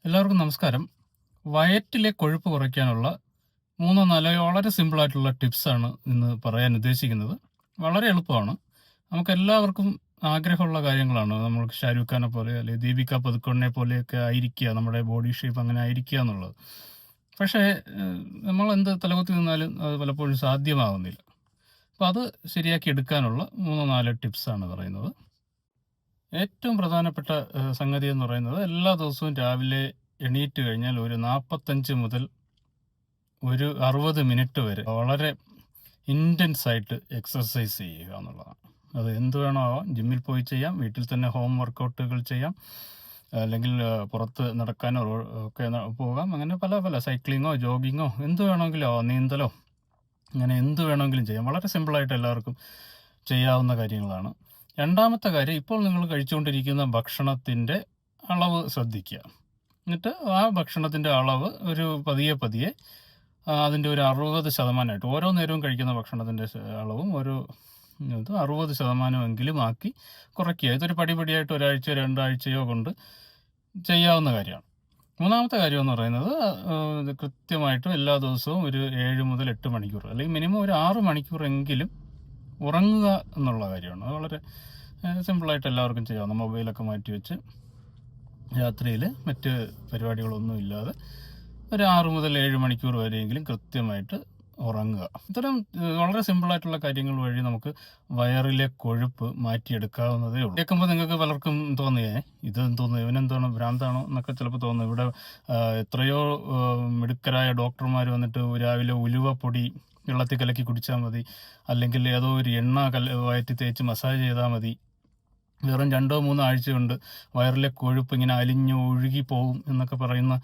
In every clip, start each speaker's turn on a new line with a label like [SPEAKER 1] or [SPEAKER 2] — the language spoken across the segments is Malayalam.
[SPEAKER 1] എല്ലാവർക്കും നമസ്കാരം. വയറ്റിലെ കൊഴുപ്പ് കുറയ്ക്കാനുള്ള 3-4 വളരെ സിമ്പിളായിട്ടുള്ള ടിപ്സാണ് ഇന്ന് പറയാൻ ഉദ്ദേശിക്കുന്നത്. വളരെ എളുപ്പമാണ്. നമുക്കെല്ലാവർക്കും ആഗ്രഹമുള്ള കാര്യങ്ങളാണ്. നമ്മൾക്ക് ഷാരൂഖ് ഖാനെ പോലെ അല്ലെങ്കിൽ ദീപിക പദുക്കോണിനെ പോലെയൊക്കെ ആയിരിക്കുക, നമ്മുടെ ബോഡി ഷേപ്പ് അങ്ങനെ ആയിരിക്കുക എന്നുള്ളത്. പക്ഷേ നമ്മളെന്ത് തലകുത്തി നിന്നാലും അത് പലപ്പോഴും സാധ്യമാകുന്നില്ല. അപ്പോൾ അത് ശരിയാക്കി എടുക്കാനുള്ള 3-4 ടിപ്സാണ് പറയുന്നത്. ഏറ്റവും പ്രധാനപ്പെട്ട സംഗതി എന്ന് പറയുന്നത് എല്ലാ ദിവസവും രാവിലെ എണീറ്റ് കഴിഞ്ഞാൽ ഒരു 45 മുതൽ ഒരു 60 മിനിറ്റ് വരെ വളരെ ഇൻറ്റൻസ് ആയിട്ട് എക്സർസൈസ് ചെയ്യുക എന്നുള്ളതാണ്. അത് എന്ത് വേണോ ആവാം. ജിമ്മിൽ പോയി ചെയ്യാം, വീട്ടിൽ തന്നെ ഹോം വർക്കൗട്ടുകൾ ചെയ്യാം, അല്ലെങ്കിൽ പുറത്ത് നടക്കാനോ ഒക്കെ പോകാം. അങ്ങനെ പല പല സൈക്ലിങ്ങോ ജോഗിങ്ങോ എന്ത് വേണമെങ്കിലും ആവാം, നീന്തലോ, അങ്ങനെ എന്ത് വേണമെങ്കിലും ചെയ്യാം. വളരെ സിമ്പിളായിട്ട് എല്ലാവർക്കും ചെയ്യാവുന്ന കാര്യങ്ങളാണ്. രണ്ടാമത്തെ കാര്യം, ഇപ്പോൾ നിങ്ങൾ കഴിച്ചുകൊണ്ടിരിക്കുന്ന ഭക്ഷണത്തിൻ്റെ അളവ് ശ്രദ്ധിക്കുക. എന്നിട്ട് ആ ഭക്ഷണത്തിൻ്റെ അളവ് ഒരു പതിയെ അതിൻ്റെ ഒരു 60% ഓരോ നേരവും കഴിക്കുന്ന ഭക്ഷണത്തിൻ്റെ അളവും ഒരു 60% ആക്കി കുറയ്ക്കുക. ഇതൊരു പടിപടിയായിട്ട് ഒരാഴ്ചയോ 2 ആഴ്ചയോ കൊണ്ട് ചെയ്യാവുന്ന കാര്യമാണ്. മൂന്നാമത്തെ കാര്യം എന്ന് പറയുന്നത്, കൃത്യമായിട്ടും എല്ലാ ദിവസവും ഒരു 7 മുതൽ 8 മണിക്കൂർ അല്ലെങ്കിൽ മിനിമം ഒരു 6 മണിക്കൂറെങ്കിലും ഉറങ്ങുക എന്നുള്ള കാര്യമാണ്. അത് വളരെ സിമ്പിളായിട്ട് എല്ലാവർക്കും ചെയ്യാവുന്ന, മൊബൈലൊക്കെ മാറ്റി വെച്ച് രാത്രിയിൽ മറ്റ് പരിപാടികളൊന്നും ഇല്ലാതെ ഒരു 6 മുതൽ 7 മണിക്കൂർ വരെയെങ്കിലും കൃത്യമായിട്ട് ഉറങ്ങുക. ഇത്തരം വളരെ സിമ്പിളായിട്ടുള്ള കാര്യങ്ങൾ വഴി നമുക്ക് വയറിലെ കൊഴുപ്പ് മാറ്റിയെടുക്കാവുന്നതേ ഉള്ളൂ. കേൾക്കുമ്പോൾ നിങ്ങൾക്ക് പലർക്കും തോന്നുന്നു ഇവനെന്താണ്, ഭ്രാന്താണോ എന്നൊക്കെ ചിലപ്പോൾ തോന്നും. ഇവിടെ എത്രയോ മിടുക്കരായ ഡോക്ടർമാർ വന്നിട്ട് രാവിലെ ഉലുവപ്പൊടി വെള്ളത്തിൽ കലക്കി കുടിച്ചാൽ മതി, അല്ലെങ്കിൽ ഏതോ ഒരു എണ്ണ വയറ്റി തേച്ച് മസാജ് ചെയ്താൽ മതി, വെറും 2-3 ആഴ്ച കൊണ്ട് വയറിലെ കൊഴുപ്പ് ഇങ്ങനെ അലിഞ്ഞ് ഒഴുകി പോകും എന്നൊക്കെ പറയുന്ന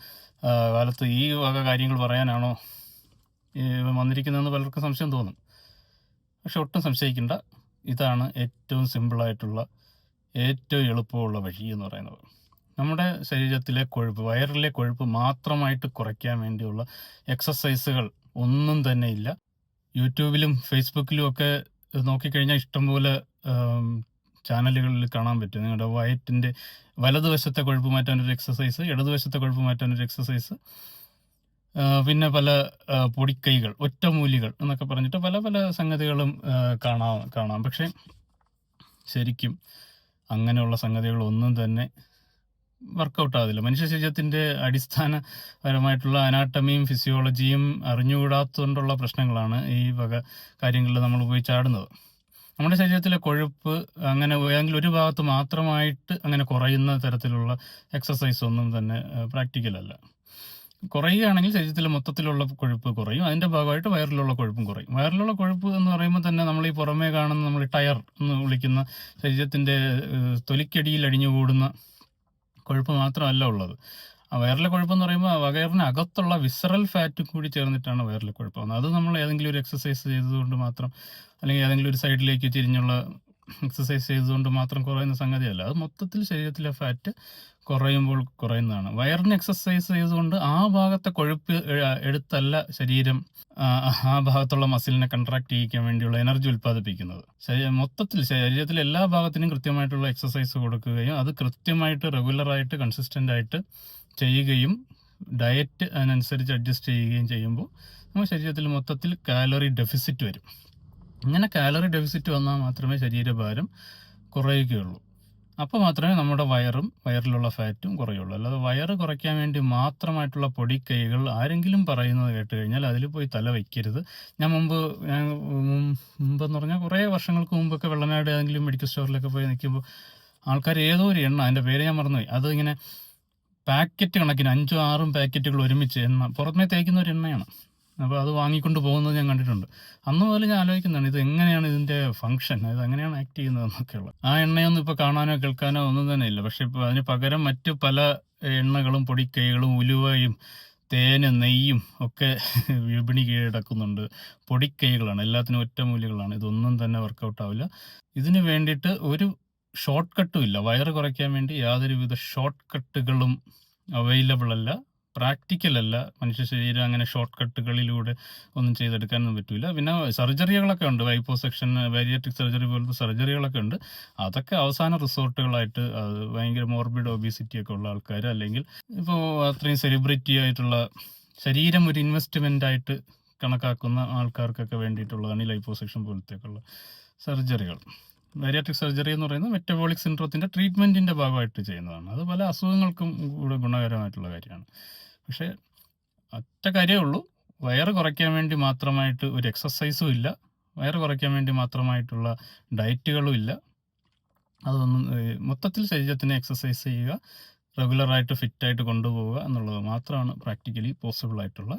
[SPEAKER 1] കാലത്ത് ഈ വക കാര്യങ്ങൾ പറയാനാണോ വന്നിരിക്കുന്നതെന്ന് പലർക്കും സംശയം തോന്നും. പക്ഷെ ഒട്ടും സംശയിക്കേണ്ട. ഇതാണ് ഏറ്റവും സിമ്പിളായിട്ടുള്ള ഏറ്റവും എളുപ്പമുള്ള വഴി എന്ന് പറയുന്നത്. നമ്മുടെ ശരീരത്തിലെ കൊഴുപ്പ്, വയറിലെ കൊഴുപ്പ് മാത്രമായിട്ട് കുറയ്ക്കാൻ വേണ്ടിയുള്ള എക്സസൈസുകൾ ഒന്നും തന്നെ ഇല്ല. യൂട്യൂബിലും ഫേസ്ബുക്കിലും ഒക്കെ നോക്കിക്കഴിഞ്ഞാൽ ഇഷ്ടംപോലെ ചാനലുകളിൽ കാണാൻ പറ്റും. നിങ്ങളുടെ വയറ്റിൻ്റെ വലതുവശത്തെ കൊഴുപ്പ് മാറ്റാനൊരു എക്സസൈസ്, ഇടതുവശത്തെ കൊഴുപ്പ് മാറ്റാനൊരു എക്സസൈസ്, പിന്നെ പല പൊടിക്കൈകൾ, ഒറ്റമൂലികൾ എന്നൊക്കെ പറഞ്ഞിട്ട് പല പല സംഗതികളും കാണാം. പക്ഷേ ശരിക്കും അങ്ങനെയുള്ള സംഗതികളൊന്നും തന്നെ വർക്കൗട്ട് ആവില്ല. മനുഷ്യ ശരീരത്തിൻ്റെ അടിസ്ഥാനപരമായിട്ടുള്ള അനാട്ടമിയും ഫിസിയോളജിയും അറിഞ്ഞുകൂടാത്തതുകൊണ്ടുള്ള പ്രശ്നങ്ങളാണ് ഈ വക കാര്യങ്ങളിൽ നമ്മൾ പോയി ചാടുന്നത്. നമ്മുടെ ശരീരത്തിലെ കൊഴുപ്പ് അങ്ങനെ ഏതെങ്കിലും ഒരു ഭാഗത്ത് മാത്രമായിട്ട് അങ്ങനെ കുറയുന്ന തരത്തിലുള്ള എക്സസൈസ് ഒന്നും തന്നെ പ്രാക്ടിക്കലല്ല. കുറയുകയാണെങ്കിൽ ശരീരത്തിലെ മൊത്തത്തിലുള്ള കൊഴുപ്പ് കുറയും, അതിൻ്റെ ഭാഗമായിട്ട് വയറിലുള്ള കൊഴുപ്പും കുറയും. വയറിലുള്ള കൊഴുപ്പ് എന്ന് പറയുമ്പോൾ തന്നെ നമ്മൾ ഈ പുറമേ കാണുന്ന, നമ്മൾ ടയർ എന്ന് വിളിക്കുന്ന ശരീരത്തിൻ്റെ തൊലിക്കടിയിൽ അടിഞ്ഞുകൂടുന്ന കൊഴുപ്പ് മാത്രമല്ല ഉള്ളത്. വയറിലെ കൊഴുപ്പെന്ന് പറയുമ്പോൾ വയറിന് അകത്തുള്ള വിസറൽ ഫാറ്റ് കൂടി ചേർന്നിട്ടാണ് വയറിലെ കൊഴുപ്പ് വന്നത്. അത് നമ്മൾ ഏതെങ്കിലും ഒരു എക്സസൈസ് ചെയ്തതുകൊണ്ട് മാത്രം, അല്ലെങ്കിൽ ഏതെങ്കിലും ഒരു സൈഡിലേക്ക് തിരിഞ്ഞുള്ള എക്സസൈസ് ചെയ്തുകൊണ്ട് മാത്രം കുറയുന്ന സംഗതിയല്ല. അത് മൊത്തത്തിൽ ശരീരത്തിലെ ഫാറ്റ് കുറയുമ്പോൾ കുറയുന്നതാണ്. വയറിന് എക്സസൈസ് ചെയ്തുകൊണ്ട് ആ ഭാഗത്തെ കൊഴുപ്പ് എടുത്തല്ല ശരീരം ആ ഭാഗത്തുള്ള മസിലിനെ കൺട്രാക്ട് ചെയ്യിക്കാൻ വേണ്ടിയുള്ള എനർജി ഉൽപ്പാദിപ്പിക്കുന്നത്. മൊത്തത്തിൽ ശരീരത്തിലെ എല്ലാ ഭാഗത്തിനും കൃത്യമായിട്ടുള്ള എക്സസൈസ് കൊടുക്കുകയും അത് കൃത്യമായിട്ട് റെഗുലറായിട്ട് കൺസിസ്റ്റൻ്റ് ആയിട്ട് ചെയ്യുകയും ഡയറ്റ് അതിനനുസരിച്ച് അഡ്ജസ്റ്റ് ചെയ്യുകയും ചെയ്യുമ്പോൾ നമ്മുടെ ശരീരത്തിൽ മൊത്തത്തിൽ കാലറി ഡെഫിസിറ്റ് വരും. ഇങ്ങനെ കാലറി ഡെഫിസിറ്റ് വന്നാൽ മാത്രമേ ശരീരഭാരം കുറയുകയുള്ളൂ. അപ്പോൾ മാത്രമേ നമ്മുടെ വയറിലുള്ള ഫാറ്റും കുറയുള്ളൂ. അല്ലാതെ വയറ് കുറയ്ക്കാൻ വേണ്ടി മാത്രമായിട്ടുള്ള പൊടിക്കൈകൾ ആരെങ്കിലും പറയുന്നത് കേട്ട് കഴിഞ്ഞാൽ അതിൽ പോയി തല വയ്ക്കരുത്. ഞാൻ മുമ്പെന്ന് പറഞ്ഞാൽ കുറേ വർഷങ്ങൾക്ക് മുമ്പൊക്കെ വെള്ളനാട് ഏതെങ്കിലും മെഡിക്കൽ സ്റ്റോറിലൊക്കെ പോയി നിൽക്കുമ്പോൾ ആൾക്കാർ ഏതോ ഒരു എണ്ണ, അതിൻ്റെ പേര് ഞാൻ മറന്നുപോയി, അത് ഇങ്ങനെ പാക്കറ്റ് കണക്കിന് 5-6 പാക്കറ്റുകൾ ഒരുമിച്ച് എണ്ണ പുറമേ തേക്കുന്ന ഒരു എണ്ണയാണ്. അപ്പോൾ അത് വാങ്ങിക്കൊണ്ട് പോകുന്നത് ഞാൻ കണ്ടിട്ടുണ്ട്. അന്ന് മുതൽ ഞാൻ ആലോചിക്കുന്നതാണ്, ഇത് എങ്ങനെയാണ് ഇതിൻ്റെ ഫംഗ്ഷൻ, ഇത് എങ്ങനെയാണ് ആക്ട് ചെയ്യുന്നതെന്നൊക്കെയുള്ള. ആ എണ്ണയൊന്നും ഇപ്പോൾ കാണാനോ കേൾക്കാനോ ഒന്നും തന്നെ ഇല്ല. പക്ഷേ ഇപ്പോൾ അതിന് പകരം മറ്റ് പല എണ്ണകളും പൊടിക്കൈകളും ഉലുവയും തേനും നെയ്യും ഒക്കെ വിപണി കീഴടക്കുന്നുണ്ട്. പൊടിക്കൈകളാണ്, എല്ലാത്തിനും ഒറ്റമൂലികളാണ്. ഇതൊന്നും തന്നെ വർക്കൗട്ട് ആവില്ല. ഇതിന് വേണ്ടിയിട്ട് ഒരു ഷോർട്ട് കട്ടും ഇല്ല. വയറ് കുറയ്ക്കാൻ വേണ്ടി യാതൊരുവിധ ഷോർട്ട് കട്ടുകളും അവൈലബിൾ അല്ല. പ്രാക്ടിക്കലല്ല. മനുഷ്യ ശരീരം അങ്ങനെ ഷോർട്ട് കട്ടുകളിലൂടെ ഒന്നും ചെയ്തെടുക്കാനൊന്നും പറ്റില്ല. പിന്നെ സർജറികളൊക്കെ ഉണ്ട്, ലൈപ്പോസക്ഷൻ, ബാരിയാട്രിക് സർജറി പോലത്തെ സർജറികളൊക്കെ ഉണ്ട്. അതൊക്കെ അവസാന റിസോർട്ടുകളായിട്ട് ഭയങ്കര മോർബിഡ് ഒബീസിറ്റി ഒക്കെ ഉള്ള ആൾക്കാർ, അല്ലെങ്കിൽ ഇപ്പോൾ അത്രയും സെലിബ്രിറ്റി ആയിട്ടുള്ള ശരീരം ഒരു ഇൻവെസ്റ്റ്മെൻ്റ് ആയിട്ട് കണക്കാക്കുന്ന ആൾക്കാർക്കൊക്കെ വേണ്ടിയിട്ടുള്ളതാണ് ഈ ലൈപ്പോസക്ഷൻ പോലത്തേക്കുള്ള സർജറികൾ. ബാരിയാട്രിക് സർജറി എന്ന് പറയുന്നത് മെറ്റബോളിക് സിൻഡ്രോത്തിൻ്റെ ട്രീറ്റ്മെൻറ്റിൻ്റെ ഭാഗമായിട്ട് ചെയ്യുന്നതാണ്. അത് പല അസുഖങ്ങൾക്കും കൂടെ ഗുണകരമായിട്ടുള്ള കാര്യമാണ്. പക്ഷേ ഒറ്റ കാര്യമേ ഉള്ളൂ, വയറ് കുറയ്ക്കാൻ വേണ്ടി മാത്രമായിട്ട് ഒരു എക്സസൈസും ഇല്ല, വയറ് കുറയ്ക്കാൻ വേണ്ടി മാത്രമായിട്ടുള്ള ഡയറ്റുകളും ഇല്ല. അതൊന്നും മൊത്തത്തിൽ ശരീരത്തിനെ എക്സസൈസ് ചെയ്യുക, റെഗുലറായിട്ട് ഫിറ്റായിട്ട് കൊണ്ടുപോവുക എന്നുള്ളത് മാത്രമാണ് പ്രാക്ടിക്കലി പോസിബിൾ ആയിട്ടുള്ള